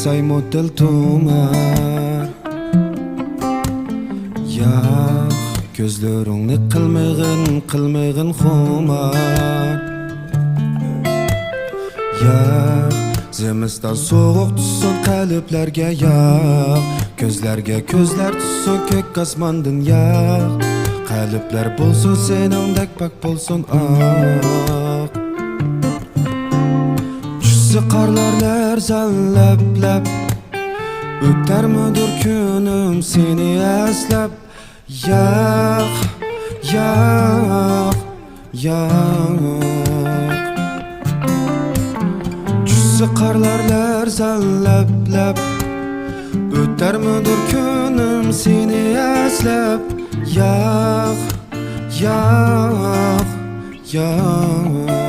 Aksaymo dil tomar Yaq gözlerini qilmag'in xumar Yaq zemiston soğuk tutsun qalblarga yaq Gözlerge gözler tutsun kök asmandın yaq Qalblar bolsun seningdek pak bolsun ak Tushsa qarlar larzanlab O'tarmidir kunim seni eslab Yaq, yaq, yaq Tushsa qarlar larzanlab O'tarmidir kunim seni eslab Yaq, yaq, yaq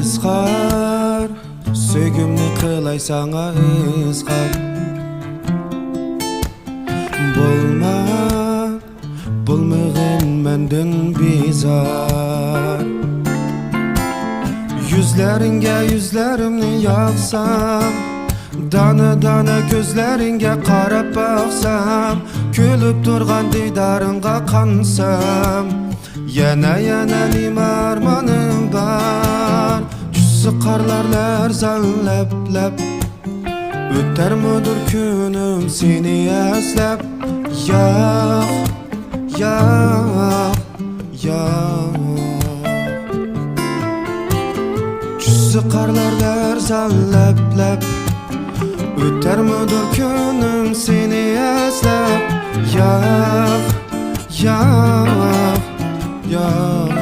İzhar Söygümni qilay sana izhar Bulmag'in mendin bizar Yüzlerimni yaqsam Dana gözleringe qarab baqsam Kulib turgan didaringa qansam Yana nima armanim var Tushsa qarlar larzanlab O'tarmidir kunim seni eslab Yaq, yaq, yaq Tushsa qarlar larzanlab O'tarmidir kunim seni eslab Yaq, yaq, yaq